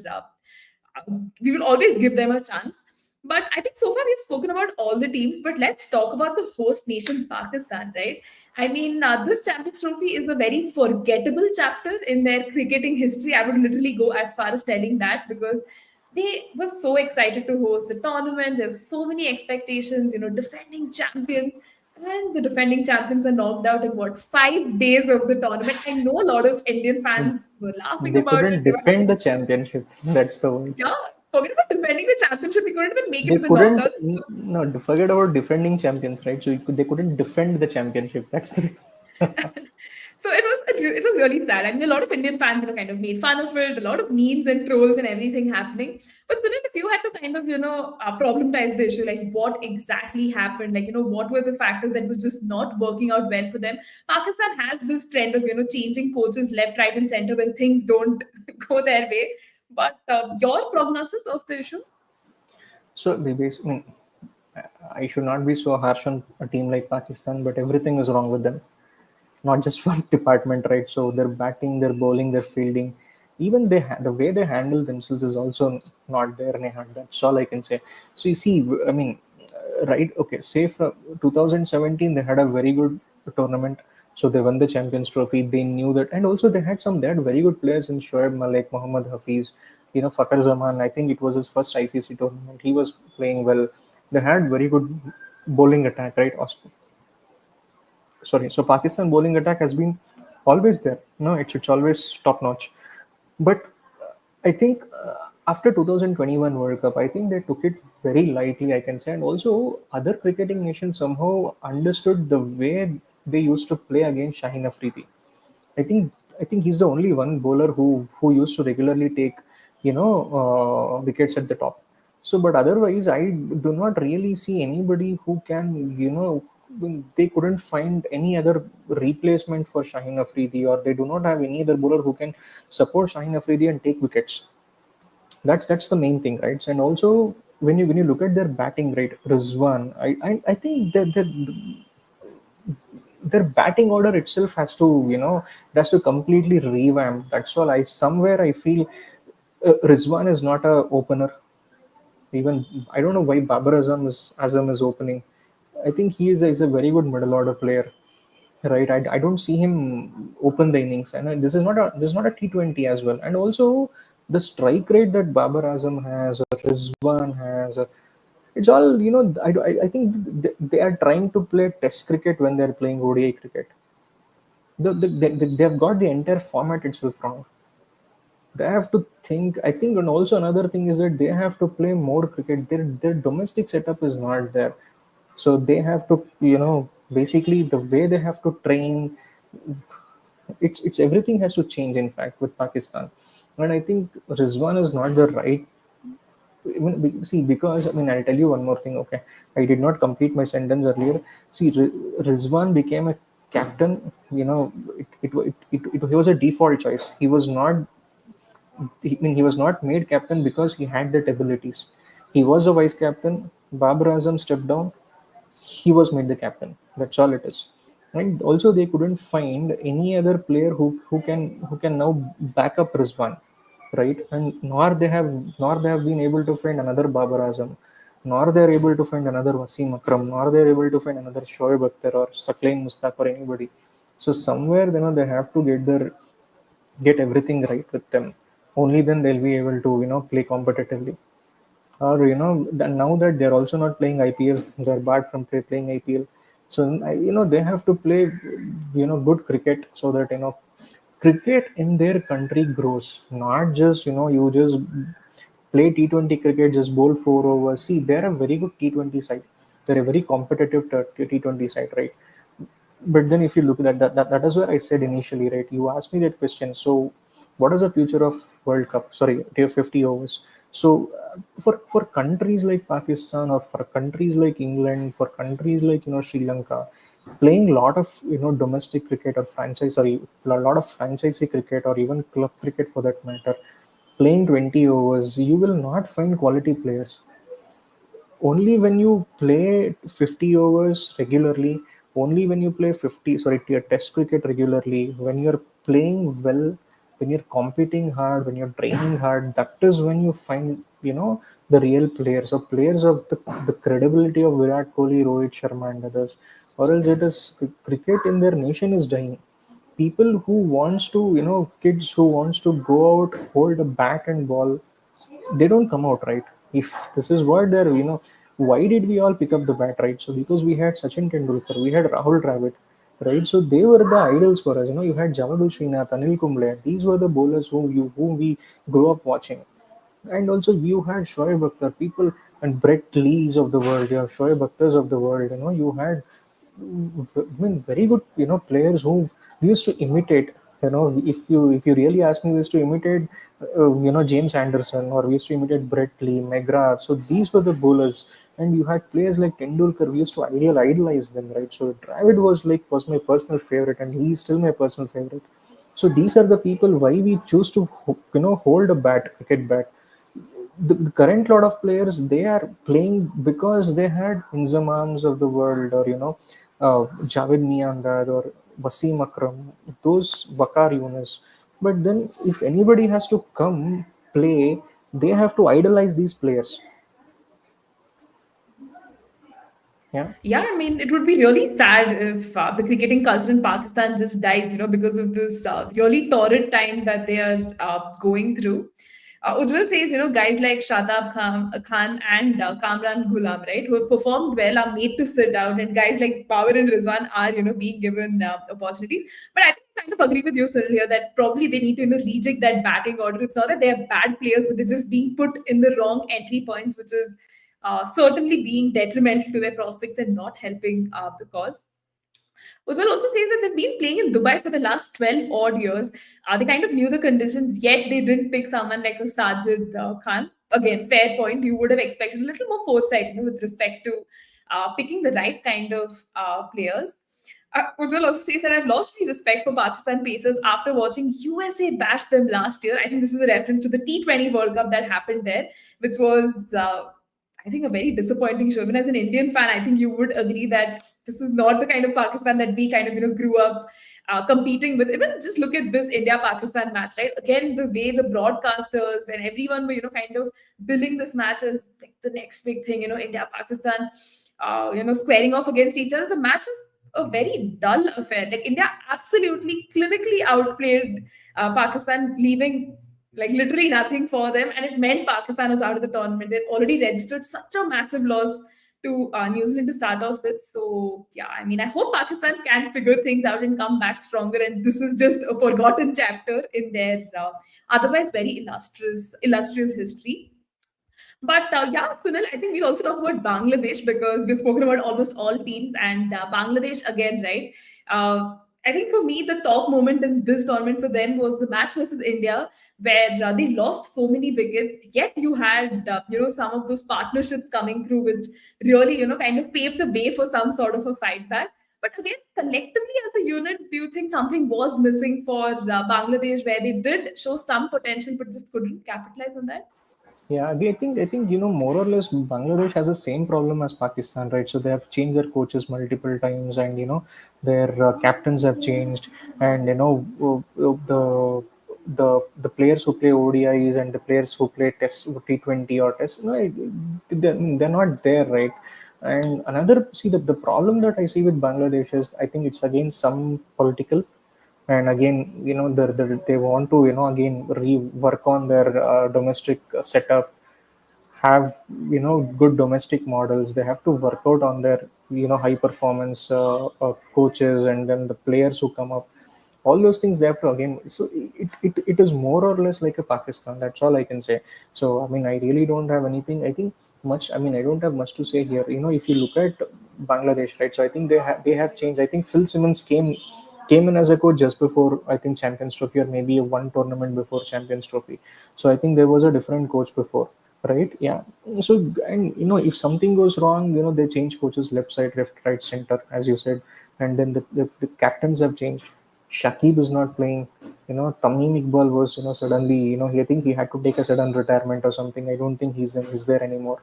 We will always give them a chance. But I think so far we've spoken about all the teams, but let's talk about the host nation, Pakistan, right? I mean, this Champions Trophy is a very forgettable chapter in their cricketing history. I would literally go as far as telling that because they were so excited to host the tournament. There's so many expectations, defending champions. And the defending champions are knocked out in what, 5 days of the tournament. I know a lot of Indian fans were laughing They about it. couldn't They were defend having, the championship. That's the word. yeah, forget about defending the championship. They couldn't even make it They to the couldn't. knockouts. No, forget about defending champions, right? So they couldn't defend the championship. That's the. So it was really sad. I mean, a lot of Indian fans, kind of made fun of it. A lot of memes and trolls and everything happening. But Sunil, if you had to kind of problematize the issue, like what exactly happened, like what were the factors that was just not working out well for them? Pakistan has this trend of changing coaches left, right, and center when things don't go their way. But your prognosis of the issue? So I mean, I should not be so harsh on a team like Pakistan, but everything is wrong with them. Not just one department, right? So their batting, their bowling, their fielding, even the way they handle themselves is also not there, Neha. That's all I can say. So you see, I mean, right? Okay, say from 2017 they had a very good tournament, so they won the Champions Trophy. They knew that, and also they had very good players in Shoaib Malik, Mohammad Hafiz, Fakhar Zaman. I think it was his first ICC tournament. He was playing well. They had very good bowling attack, right? Sorry, so Pakistan bowling attack has been always there. No, it's always top notch. But I think after 2021 World Cup, I think they took it very lightly, I can say, and also other cricketing nations somehow understood the way they used to play against Shaheen Afridi. I think he's the only one bowler who used to regularly take wickets at the top. So, but otherwise, I do not really see anybody who can they couldn't find any other replacement for Shaheen Afridi, or they do not have any other bowler who can support Shaheen Afridi and take wickets. That's the main thing, right? And also when you look at their batting, right, Rizwan, I think that their batting order itself has to it has to completely revamp. That's all. I feel Rizwan is not a opener. Even I don't know why Babar Azam is opening. I think is a very good middle order player, right? I don't see him open the innings, and this is not a T20 as well. And also the strike rate that Babar Azam has, or Rizwan has, it's all I think they are trying to play Test cricket when they're playing ODI cricket. They've got the entire format itself wrong. They have to think. I think, and also another thing is that they have to play more cricket. Their domestic setup is not there, so they have to basically the way they have to train. It's everything has to change. In fact, with Pakistan, and I think Rizwan is not the right. I mean, see, because I mean, I'll tell you one more thing. Okay, I did not complete my sentence earlier. See, Rizwan became a captain. He was a default choice. He was not made captain because he had that abilities. He was a vice captain. Babar Azam stepped down. He was made the captain. That's all it is. And also they couldn't find any other player who can now back up Rizwan, right? And nor they have been able to find another Babar Azam, nor they're able to find another Wasim Akram, nor they're able to find another Shoaib Akhtar or Saklain Mustaq or anybody. So somewhere they have to get everything right with them. Only then they'll be able to play competitively. Or now that they're also not playing IPL, they're barred from playing IPL. So they have to play good cricket, so that cricket in their country grows. Not just you just play T20 cricket, just bowl 4 overs. See, they're a very good T20 side. They're a very competitive T20 side, right? But then if you look at that is where I said initially, right? You asked me that question. So what is the future of World Cup? Sorry, tier 50 overs. So for countries like Pakistan, or for countries like England, for countries like Sri Lanka, playing a lot of domestic cricket or franchise, sorry, a lot of franchisee cricket or even club cricket for that matter, playing 20 overs, you will not find quality players. Only when you play 50 overs regularly, only when you play 50, sorry, test cricket regularly, when you're playing well, when you're competing hard, when you're training hard, that is when you find, the real players or players of the credibility of Virat Kohli, Rohit Sharma, and others. Or else it is cricket in their nation is dying. People who wants to, kids who wants to go out, hold a bat and ball, they don't come out, right? If this is what they're, why did we all pick up the bat, right? So because we had Sachin Tendulkar, we had Rahul Dravid, right? So they were the idols for us. You had Javadu Srinath, Anil Kumble. These were the bowlers whom we grew up watching. And also you had Shoaib Akhtar, people and Brett Lees of the world, yeah, Shoaib Akhtars of the world. You had, I mean, very good, players who we used to imitate. If you really ask me, we used to imitate, James Anderson, or we used to imitate Brett Lee, McGrath. So these were the bowlers, and you had players like Tendulkar. We used to idolize them, right? So Dravid was my personal favorite, and he's still my personal favorite. So these are the people why we choose to hold a cricket bat. The current lot of players, they are playing because they had Inzamams of the world, or Javed Miandad or Wasim Akram, those Wakar Yunus. But then if anybody has to come play, they have to idolize these players. Yeah. Yeah, I mean, it would be really sad if the cricketing culture in Pakistan just dies, because of this really torrid time that they are going through. Ujjwal says, guys like Shadab Khan and Kamran Ghulam, right, who have performed well are made to sit out, and guys like Power and Rizwan are, being given opportunities. But I think I kind of agree with you, Sunil, here that probably they need to, reject that batting order. It's not that they are bad players, but they're just being put in the wrong entry points, which is certainly being detrimental to their prospects and not helping the cause. Uzmal also says that they've been playing in Dubai for the last 12 odd years. They kind of knew the conditions, yet they didn't pick someone like a Sajid Khan. Again, fair point. You would have expected a little more foresight, with respect to picking the right kind of players. Ujjwal also says that I've lost any respect for Pakistan Pacers after watching USA bash them last year. I think this is a reference to the T20 World Cup that happened there, which was, I think, a very disappointing show. Even as an Indian fan, I think you would agree that this is not the kind of Pakistan that we kind of, grew up competing with. Even just look at this India-Pakistan match, right? Again, the way the broadcasters and everyone were, kind of billing this match as like the next big thing, India-Pakistan, squaring off against each other. The match was a very dull affair. Like India absolutely clinically outplayed Pakistan, leaving like literally nothing for them, and it meant Pakistan was out of the tournament. They'd already registered such a massive loss to New Zealand to start off with. So yeah, I mean, I hope Pakistan can figure things out and come back stronger. And this is just a forgotten chapter in their otherwise very illustrious history. But yeah, Sunil, I think we'll also talk about Bangladesh because we've spoken about almost all teams, and Bangladesh again, right? I think for me, the top moment in this tournament for them was the match versus India, where they lost so many wickets. Yet you had, some of those partnerships coming through, which really, kind of paved the way for some sort of a fight back. But again, collectively as a unit, do you think something was missing for Bangladesh, where they did show some potential but just couldn't capitalize on that? Yeah, I think more or less Bangladesh has the same problem as Pakistan, right? So they have changed their coaches multiple times, and their captains have changed, and the players who play ODIs and the players who play Test T20 or Test, they're not there, right? And another, see, the problem that I see with Bangladesh is, I think it's again some political, and again, they want to, again rework on their domestic setup, have good domestic models. They have to work out on their high performance coaches, and then the players who come up, all those things they have to again. So it is more or less like a Pakistan, that's all I can say. So I mean, I really don't have anything, I think, much, I mean, I don't have much to say here. If you look at Bangladesh, right? So I think they have changed. I think Phil Simmons came in as a coach just before, I think, Champions Trophy, or maybe one tournament before Champions Trophy. So I think there was a different coach before, right? Yeah. So, and if something goes wrong, they change coaches left side, left, right, center, as you said, and then the captains have changed. Shakib is not playing. Tamim Iqbal was suddenly I think he had to take a sudden retirement or something. I don't think he's there anymore.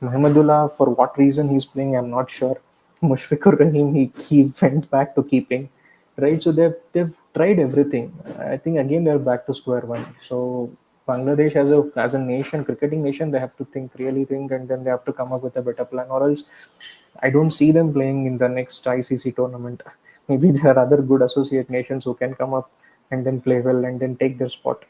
Mahmudullah, for what reason he's playing, I'm not sure. Mushfiqur Rahim, he went back to keeping, right? So they've tried everything. I think again they're back to square one. So Bangladesh as a nation, cricketing nation, they have to really think, and then they have to come up with a better plan, or else I don't see them playing in the next ICC tournament. Maybe there are other good associate nations who can come up and then play well and then take their spot.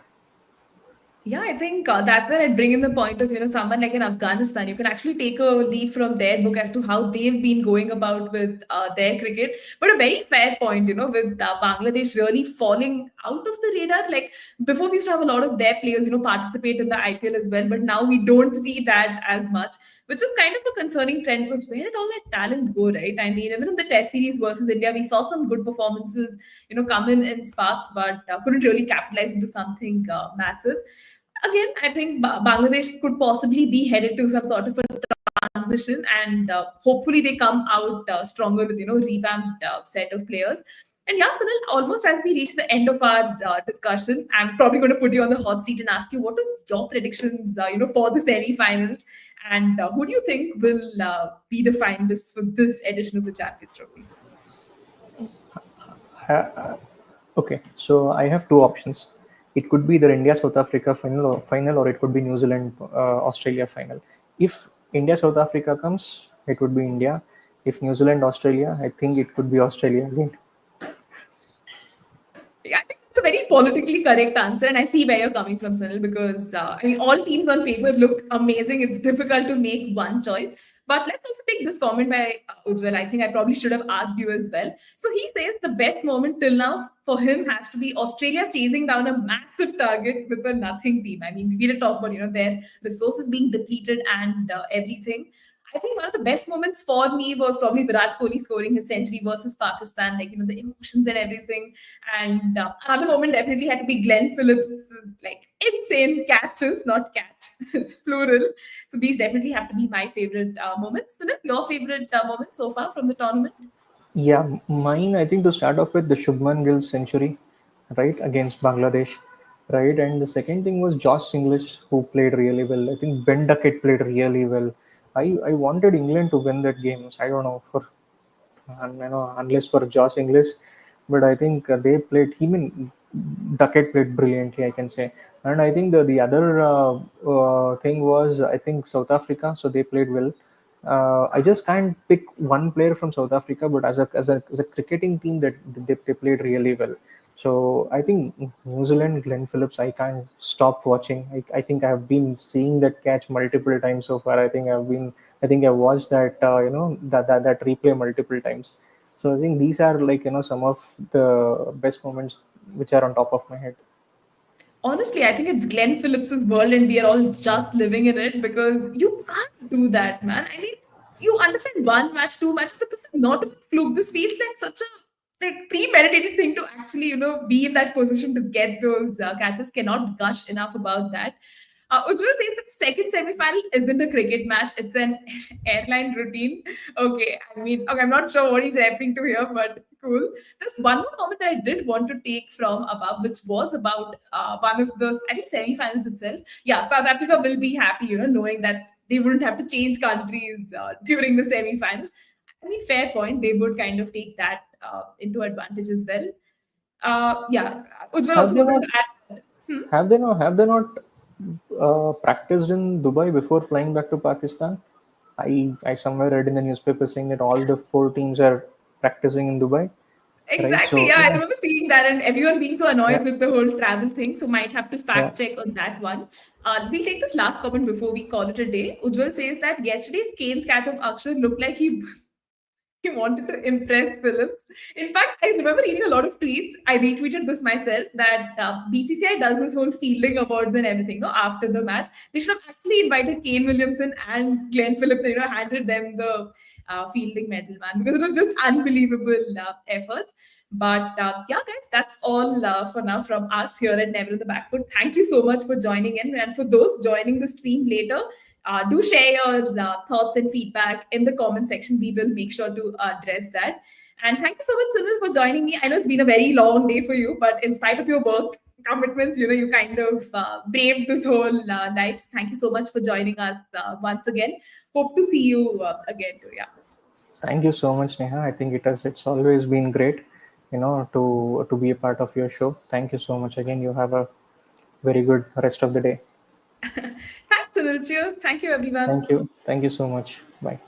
Yeah, I think that's where I bring in the point of someone like in Afghanistan. You can actually take a leaf from their book as to how they've been going about with their cricket. But a very fair point, with Bangladesh really falling out of the radar. Like before, we used to have a lot of their players, participate in the IPL as well. But now we don't see that as much, which is kind of a concerning trend. Because where did all that talent go, right? I mean, even in the Test series versus India, we saw some good performances, come in sparks, but couldn't really capitalize into something massive. Again, I think Bangladesh could possibly be headed to some sort of a transition, and hopefully they come out stronger with revamped set of players. And yeah, Sunil, almost as we reach the end of our discussion, I'm probably going to put you on the hot seat and ask you what is your predictions, for the semi-finals, and who do you think will be the finalists for this edition of the Champions Trophy? Okay, so I have two options. It could be either India South Africa final, or it could be New Zealand Australia final. If India South Africa comes, it would be India. If New Zealand Australia, I think it could be Australia again. Yeah, I think it's a very politically correct answer, and I see where you're coming from, Sunil, because I mean, all teams on paper look amazing. It's difficult to make one choice. But let's also take this comment by Ujjwal. I think I probably should have asked you as well. So he says the best moment till now for him has to be Australia chasing down a massive target with a nothing team. I mean, we did talk about their resources being depleted and everything. I think one of the best moments for me was probably Virat Kohli scoring his century versus Pakistan, like the emotions and everything. And another moment definitely had to be Glenn Phillips' like insane catches, not catch, it's plural. So these definitely have to be my favorite moments. Sunil, your favorite moment so far from the tournament? Yeah, mine, I think to start off with the Shubman Gill century, right, against Bangladesh, right? And the second thing was Josh English, who played really well. I think Ben Duckett played really well. I wanted England to win that game. I don't know, unless for Josh English, but I think they played. Even Duckett played brilliantly, I can say. And I think the other thing was, I think South Africa, so they played well. I just can't pick one player from South Africa, but as a cricketing team, that they played really well. So I think New Zealand, Glenn Phillips, I can't stop watching. I think I've been seeing that catch multiple times so far. I think I've watched that that replay multiple times. So I think these are like some of the best moments which are on top of my head. Honestly, I think it's Glenn Phillips's world, and we are all just living in it because you can't do that, man. I mean, you understand one match, two matches, but this is not a fluke. This feels like such a premeditated thing to actually, be in that position to get those catches. Cannot gush enough about that. Ujjwal says that the second semi-final isn't a cricket match; it's an airline routine. Okay, I mean, okay, I'm not sure what he's referring to here, but cool. There's one more comment that I did want to take from above, which was about one of those, I think, semi-finals itself. Yeah, South Africa will be happy, knowing that they wouldn't have to change countries during the semi-finals. I mean, fair point. They would kind of take that into advantage as well. Yeah, Ujjwal Have also they goes on not? to add. Hmm? Have they not practiced in Dubai before flying back to Pakistan? I somewhere read in the newspaper saying that all the four teams are practicing in Dubai, right? Exactly. So Yeah, I yeah, remember seeing that, and everyone being so yeah, annoyed with the whole travel thing. So might have to yeah. fact check on that one. We'll take this last comment before we call it a day. Ujjwal says that yesterday's Kane's catch of Akshay looked like he wanted to impress Phillips. In fact, I remember reading a lot of tweets. I retweeted this myself that BCCI does this whole fielding awards and everything. No, after the match, they should have actually invited Kane Williamson and Glenn Phillips. And, handed them the fielding medal, man, because it was just unbelievable efforts. But yeah, guys, that's all for now from us here at Never on the Back Foot. Thank you so much for joining in. And for those joining the stream later, do share your thoughts and feedback in the comment section. We will make sure to address that. And thank you so much, Sunil, for joining me. I know it's been a very long day for you, but in spite of your work commitments, you kind of braved this whole night. Thank you so much for joining us once again. Hope to see you again too. Yeah. Thank you so much, Neha. I think it's always been great, to be a part of your show. Thank you so much again. You have a very good rest of the day. Thanks, Sunil. Cheers. Thank you, everyone. Thank you. Thank you so much. Bye.